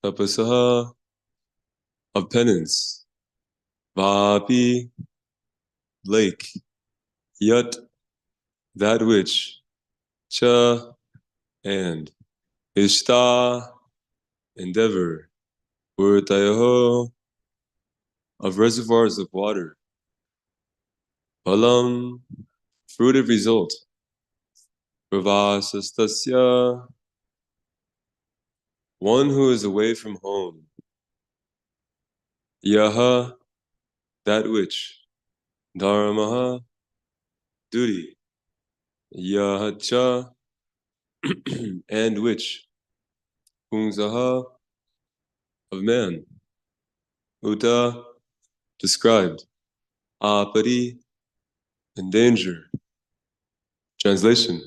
tapasaha, of penance, vapi, lake, yat, that which, cha, and, ishta, endeavor, urtayaho, of reservoirs of water, phalam, fruitive result, pravasastasya, one who is away from home, yaha, that which, dharmaha, duty, yahacha, and which, pungsaha, of man, uta, described, apari, in danger. Translation.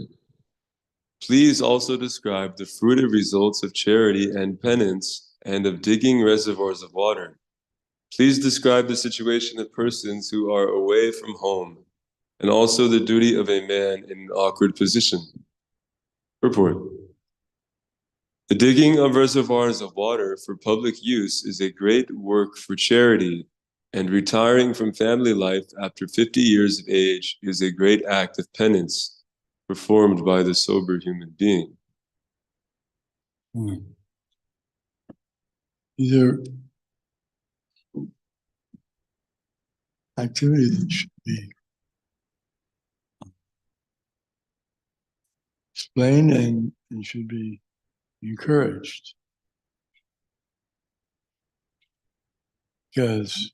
Please also describe the fruitive results of charity and penance and of digging reservoirs of water. Please describe the situation of persons who are away from home, and also the duty of a man in an awkward position. Purport. The digging of reservoirs of water for public use is a great work for charity, and retiring from family life after 50 years of age is a great act of penance performed by the sober human being. These are activities that should be explained and should be encouraged. Because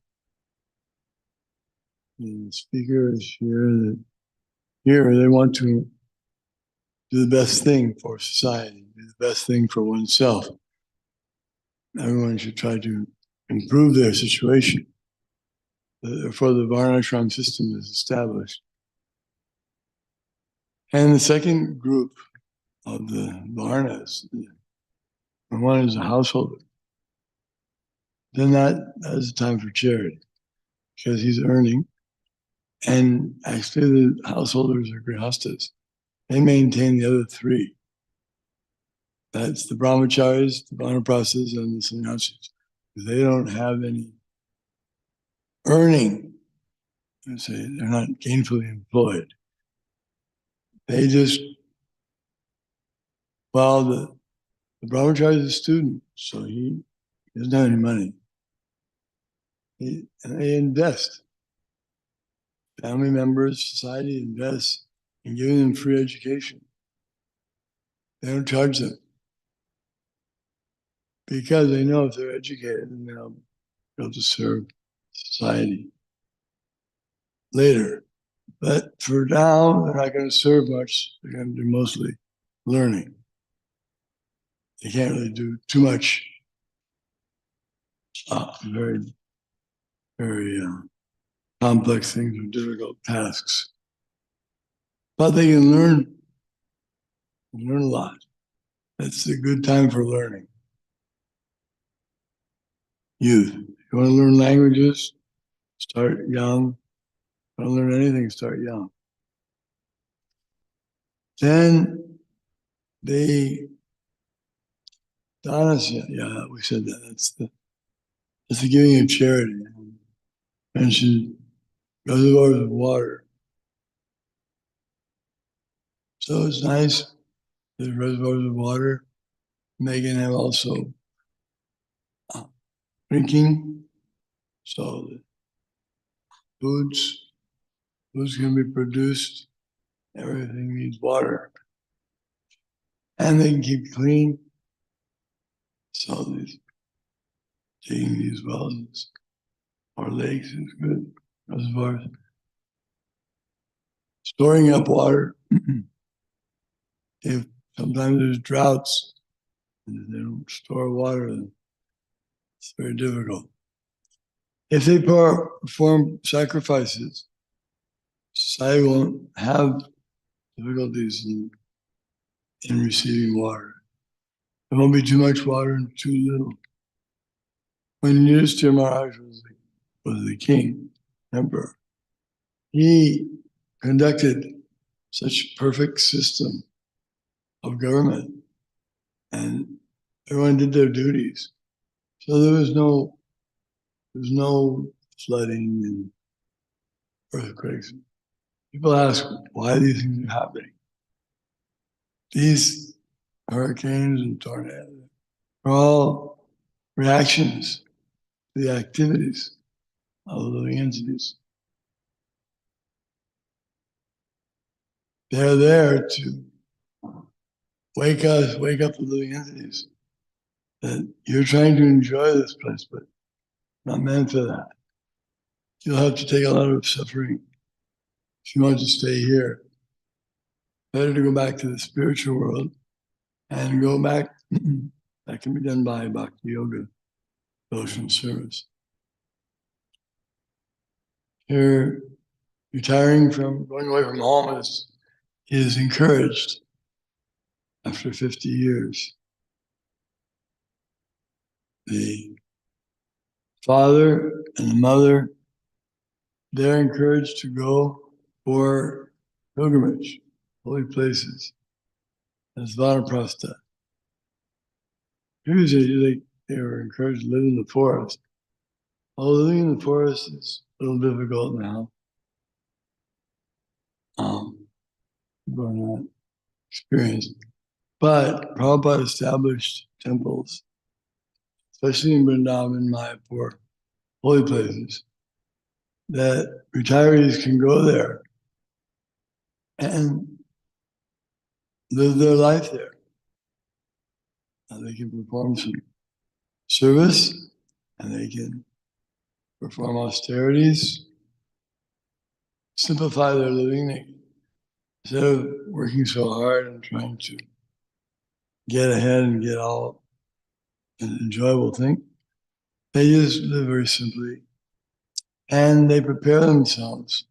the speakers here they want to do the best thing for society, do the best thing for oneself. Everyone should try to improve their situation. Therefore, the Varnashram system is established. And the second group of the Varnas, one is a householder. Then that is time for charity, because he's earning. And actually the householders are grihastas. They maintain the other three. That's the brahmacharis, the vanaprasthas, and the sannyasis. They don't have any earning. Say they're not gainfully employed. They just, well, the brahmachari is a student, so he doesn't have any money. And they invest. Family members, society invests in giving them free education. They don't charge them. Because they know if they're educated, then they'll be able to serve society later. But for now, they're not going to serve much. They're going to do mostly learning. They can't really do too much very, very complex things or difficult tasks. But they can learn a lot. That's a good time for learning. Youth. If you want to learn languages, start young. If you want to learn anything, start young. Then the dhanasya, yeah, we said that. That's the giving of charity. Mentioned reservoirs of water. So it's nice. There's reservoirs of water. They can have also drinking. So the foods can be produced. Everything needs water. And they can keep clean. So digging these wells or lakes is good. Reservoirs. Storing up water. If sometimes there's droughts and they don't store water, then it's very difficult. If they perform sacrifices, society won't have difficulties in receiving water. There won't be too much water and too little. When Yudhishthira Maharaj was the king, emperor, he conducted such perfect system of government, and everyone did their duties. So there's no flooding and earthquakes. People ask why these things are happening. These hurricanes and tornadoes are all reactions to the activities of living entities. They're there to wake up the living entities. That you're trying to enjoy this place, but not meant for that. You'll have to take a lot of suffering if you want to stay here. Better to go back to the spiritual world and go back. That can be done by bhakti yoga, devotional service. Here, retiring from going away from home is encouraged after 50 years. The father and the mother, they're encouraged to go for pilgrimage, holy places, as vanaprastha. Previously, they were encouraged to live in the forest. Although living in the forest is a little difficult now. People are not experienced. But Prabhupada established temples, especially in Vrindavan, Mayapur, holy places, that retirees can go there and live their life there. And they can perform some service, and they can perform austerities, simplify their living. Instead of working so hard and trying to get ahead and get all an enjoyable thing, they just live very simply. And they prepare themselves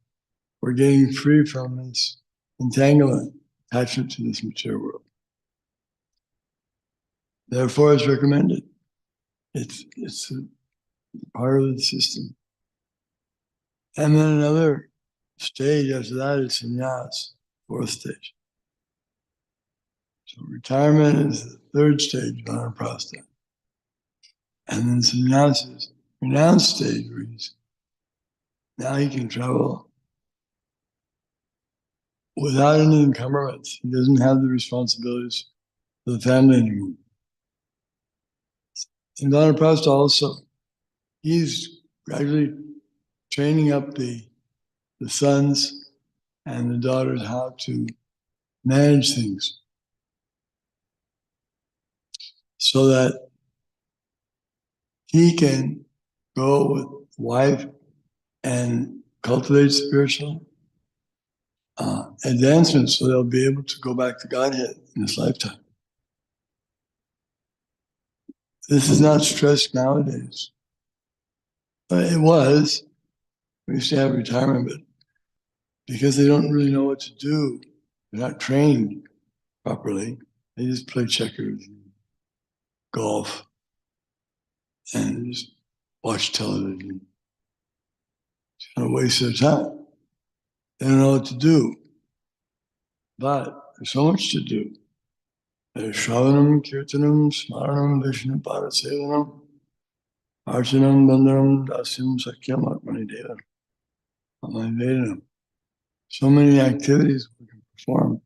for getting free from this entanglement, attachment to this material world. Therefore, it's recommended. It's a part of the system. And then another stage after that is sannyas, fourth stage. So retirement is the third stage, vanaprastha. And then sannyas is renounced stage, where now he can travel without any encumbrance. He doesn't have the responsibilities for the family anymore. In vanaprastha also, he's gradually training up the sons and the daughters how to manage things so that he can go with wife and cultivate spiritual advancement, so they'll be able to go back to Godhead in this lifetime. This is not stressed nowadays. It was. We used to have retirement, but because they don't really know what to do, they're not trained properly, they just play checkers, and golf, and just watch television. It's kind of a waste of time. They don't know what to do. But there's so much to do. There's Shravanam, Kirtanam, Smaranam, Vishnu Parasevanam, Archanam, Bandaram, Dasyam, Sakyam, Atmanidevam, Atmanidevam. So many activities we can perform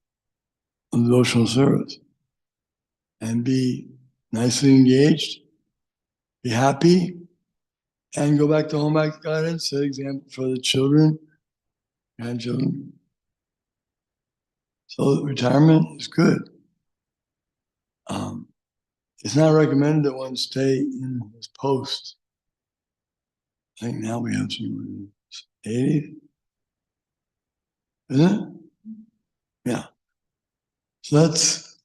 on devotional service and be nicely engaged, be happy, and go back to home, back to God, and set example for the children, grandchildren. So retirement is good. It's not recommended that one stay in his post. I think now we have some 80, isn't it? Yeah. So that's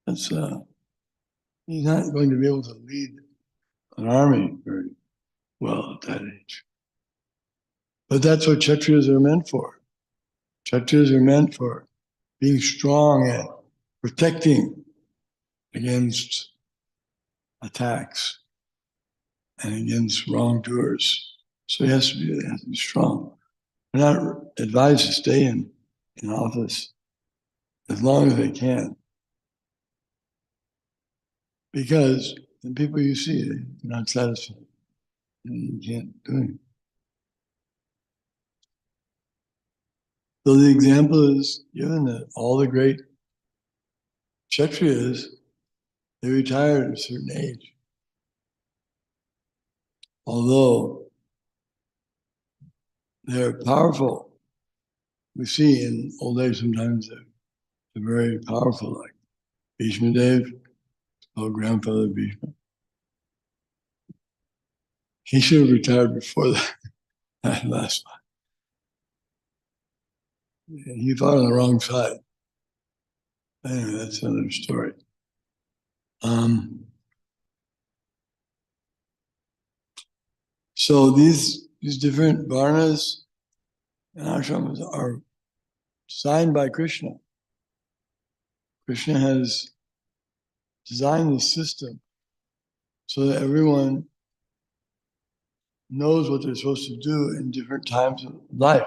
he's not going to be able to lead an army very well at that age. But that's what Kshatriyas are meant for. Kshatriyas are meant for being strong and protecting against attacks and against wrongdoers. So he has to be strong. They're not advised to stay in office as long as they can, because the people you see, they're not satisfied. And you can't do anything. So the example is given that all the great Kshatriyas, they retired at a certain age. Although they're powerful, we see in old age sometimes they're very powerful, like Bhishma Dev, old grandfather Bhishma. He should have retired before that last one. He fought on the wrong side. Anyway, that's another story. So these different varnas and ashrams are designed by Krishna. Krishna has designed the system so that everyone knows what they're supposed to do in different times of life.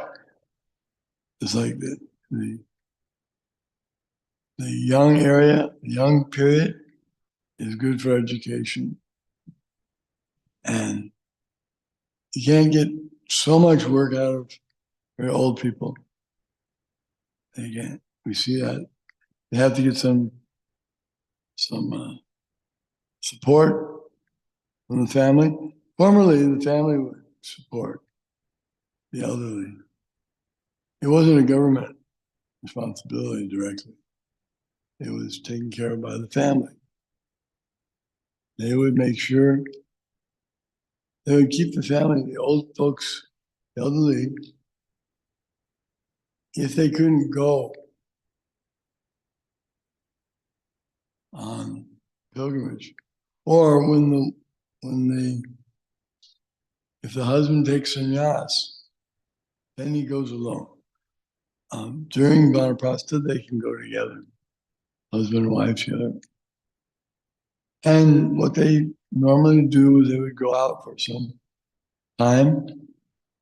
It's like the young area, the young period is good for education. And you can't get so much work out of very old people. And again, we see that they have to get some support from the family. Formerly, the family would support the elderly. It wasn't a government responsibility directly. It was taken care of by the family. They would make sure they would keep the family, the old folks, the elderly, if they couldn't go on pilgrimage, or if the husband takes sannyas, then he goes alone. During Vanaprastha, they can go together, husband and wife together. And what they normally do is they would go out for some time,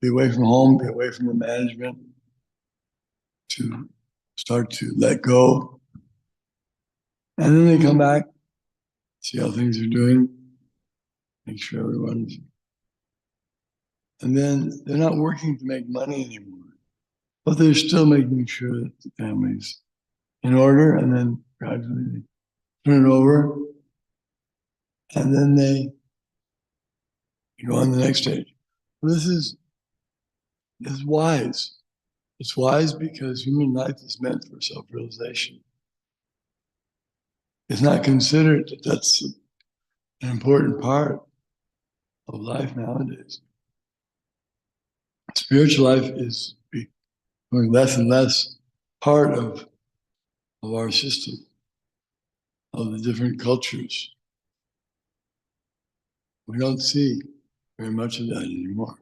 be away from home, be away from the management, to start to let go. And then they come back, see how things are doing, make sure everyone's. And then they're not working to make money anymore, but they're still making sure that the family's in order, and then gradually they turn it over, and then they go on the next stage. This is wise. It's wise because human life is meant for self-realization. It's not considered that that's an important part of life nowadays. Spiritual life is becoming less and less part of our system, of the different cultures. We don't see very much of that anymore.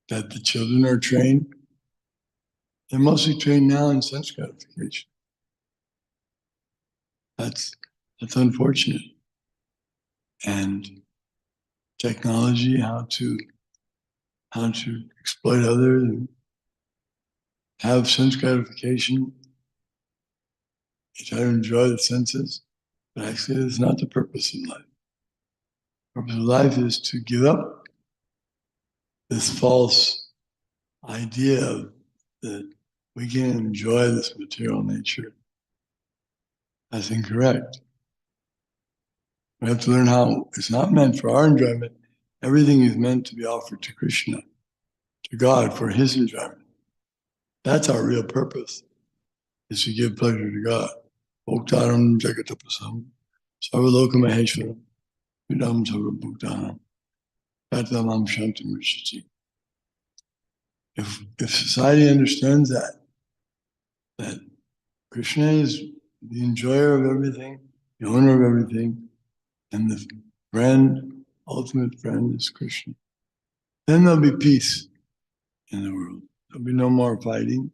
That the children are trained, they're mostly trained now in sense gratification. That's unfortunate. And technology, how to exploit others and have sense gratification. You try to enjoy the senses, but actually it's not the purpose of life. The purpose of life is to give up this false idea that we can enjoy this material nature. That's incorrect. We have to learn how it's not meant for our enjoyment. Everything is meant to be offered to Krishna, to God, for His enjoyment. That's our real purpose, is to give pleasure to God. Bhoktaram jagatapasam, sarvaloka maheshwaram, vidam sarva bhuktanam, tatamam shantam rishati. If society understands that Krishna is the enjoyer of everything, the owner of everything, and the friend, ultimate friend is Krishna, then there'll be peace in the world. There'll be no more fighting.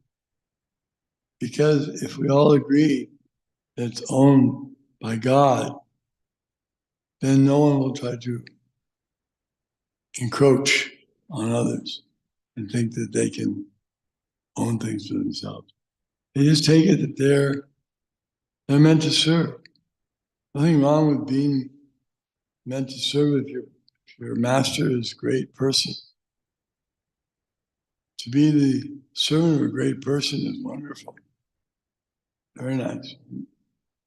Because if we all agree that it's owned by God, then no one will try to encroach on others and think that they can own things for themselves. They just take it that they're meant to serve. Nothing wrong with being meant to serve if your master is a great person. To be the servant of a great person is wonderful. Very nice.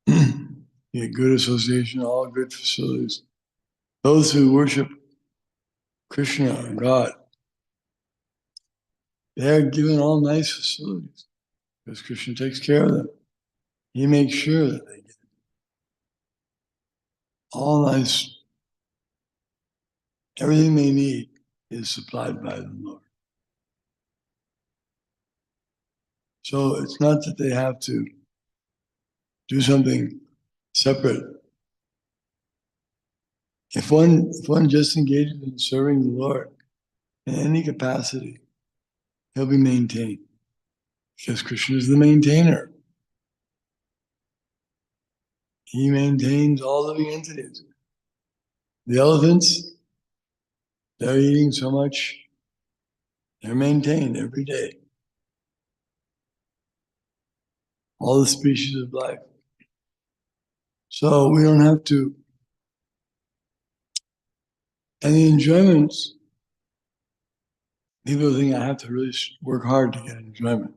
You get good association, all good facilities. Those who worship Krishna or God, they're given all nice facilities because Krishna takes care of them. He makes sure that they get all nice. Everything they need is supplied by the Lord. So it's not that they have to do something separate. If one just engages in serving the Lord in any capacity, he'll be maintained because Krishna is the maintainer. He maintains all living entities. The elephants, they're eating so much, they're maintained every day. All the species of life. So we don't have to. And the enjoyments, people think I have to really work hard to get enjoyment.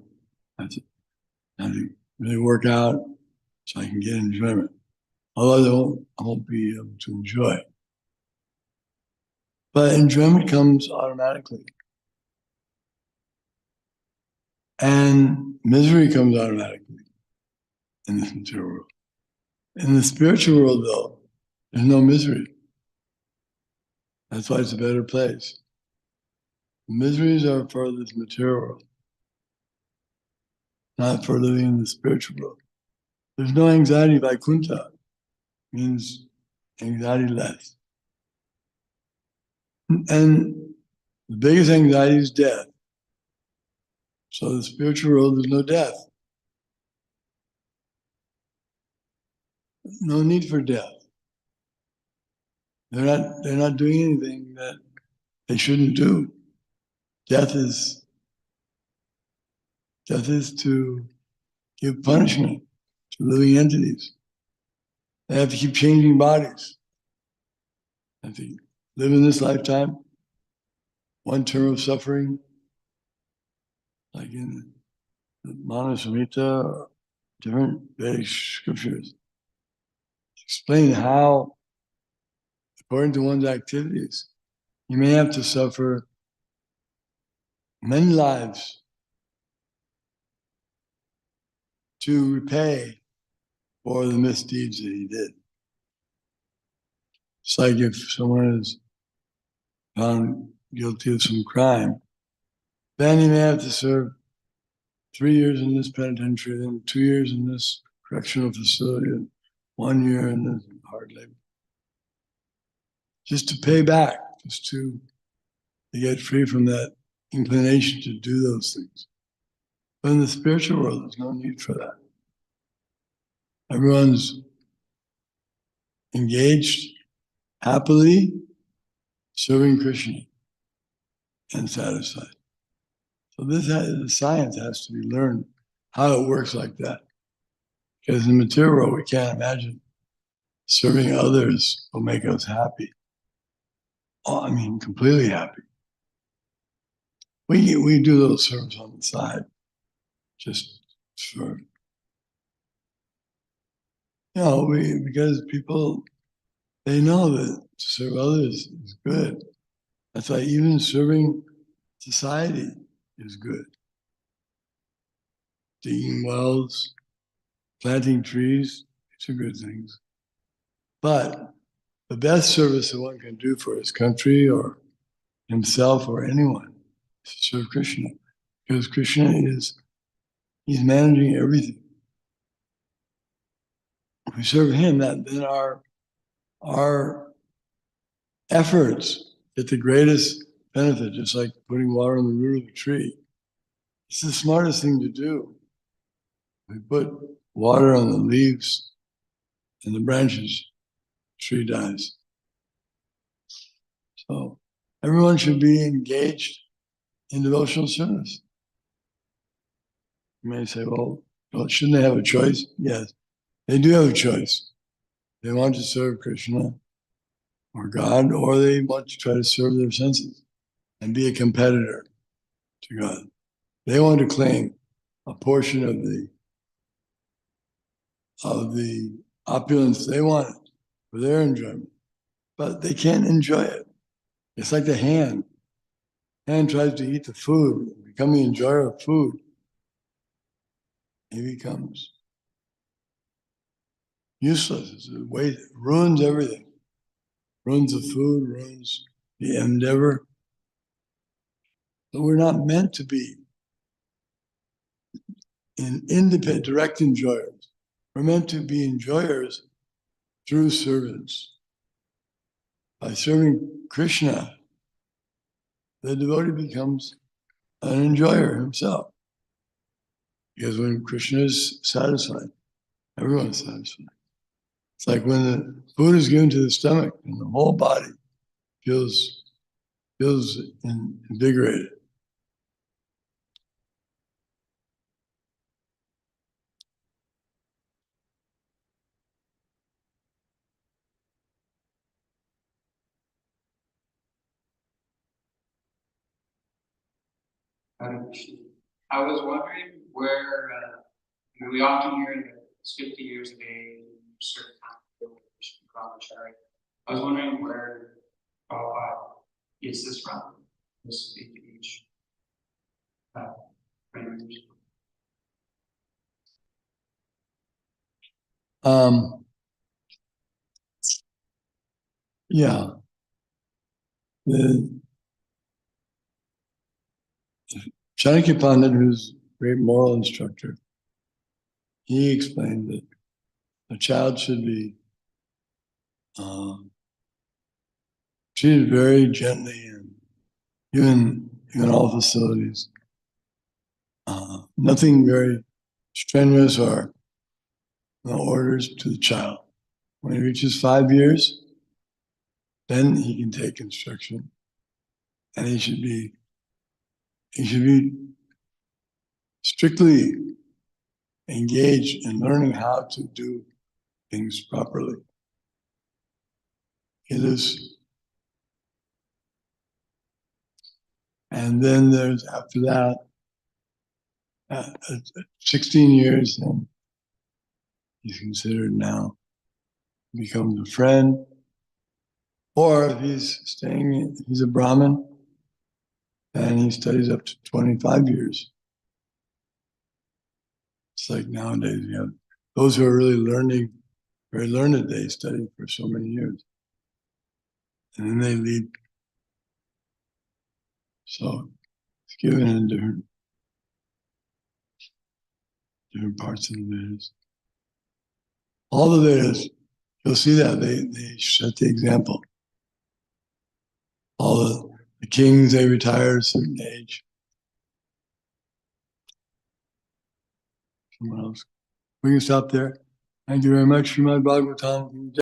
I have to really work out so I can get enjoyment. Otherwise, I won't be able to enjoy. But enjoyment comes automatically. And misery comes automatically in this material world. In the spiritual world, though, there's no misery. That's why it's a better place. The miseries are for this material world, not for living in the spiritual world. There's no anxiety. Vaikuntha means anxiety less. And the biggest anxiety is death. So the spiritual world, there's no death. No need for death. They're not doing anything that they shouldn't do. Death is to give punishment to living entities. They have to keep changing bodies. They have to live in this lifetime, one term of suffering, like in the Manusamhita or different Vedic scriptures. Explain how, according to one's activities, you may have to suffer many lives to repay for the misdeeds that he did. It's like if someone is found guilty of some crime, then he may have to serve 3 years in this penitentiary, then 2 years in this correctional facility, and 1 year in this hard labor. Just to pay back, just to get free from that inclination to do those things. But in the spiritual world, there's no need for that. Everyone's engaged happily serving Krishna and satisfied. So the science has to be learned how it works like that. Because in the material world, we can't imagine serving others will make us happy. Oh, I mean, completely happy. We do little service on the side, just for, because people, they know that to serve others is good. That's why even serving society is good. Digging wells, planting trees, these are good things. But the best service that one can do for his country or himself or anyone is to serve Krishna. Because Krishna he's managing everything. If we serve him, then our efforts get the greatest benefit, just like putting water on the root of a tree. It's the smartest thing to do. We put water on the leaves and the branches, the tree dies. So everyone should be engaged in devotional service. You may say, well, shouldn't they have a choice? Yes, they do have a choice. They want to serve Krishna or God, or they want to try to serve their senses and be a competitor to God. They want to claim a portion of the opulence they want for their enjoyment, but they can't enjoy it. It's like the hand. Hand tries to eat the food, become the enjoyer of food. He becomes useless. It's a waste. It ruins everything. Ruins the food, ruins the endeavor. But we're not meant to be independent, direct enjoyers. We're meant to be enjoyers through servants. By serving Krishna, the devotee becomes an enjoyer himself. Because when Krishna is satisfied, everyone is satisfied. It's like when the food is given to the stomach and the whole body feels invigorated. I was wondering where, we often hear that it's 50 years of age, certain kind of brahmachari. I was wondering where is this from? This age range. Yeah. The Chanakya Pandit, who's a great moral instructor, he explained that a child should be treated very gently, and even all facilities. Nothing very strenuous or no orders to the child. When he reaches 5 years, then he can take instruction, and he should be strictly engaged in learning how to do things properly. It is, and then there's after that, at 16 years, then he's considered now becomes a friend, or if he's a Brahmin, and he studies up to 25 years. It's like nowadays, you have those who are really very learned, they study for so many years. And then they lead. So it's given in different parts of the Vedas. All the Vedas, you'll see that they set the example. All the kings, they retire at a certain age. Someone else. We can stop there. Thank you very much, Srimad Bhagavatam.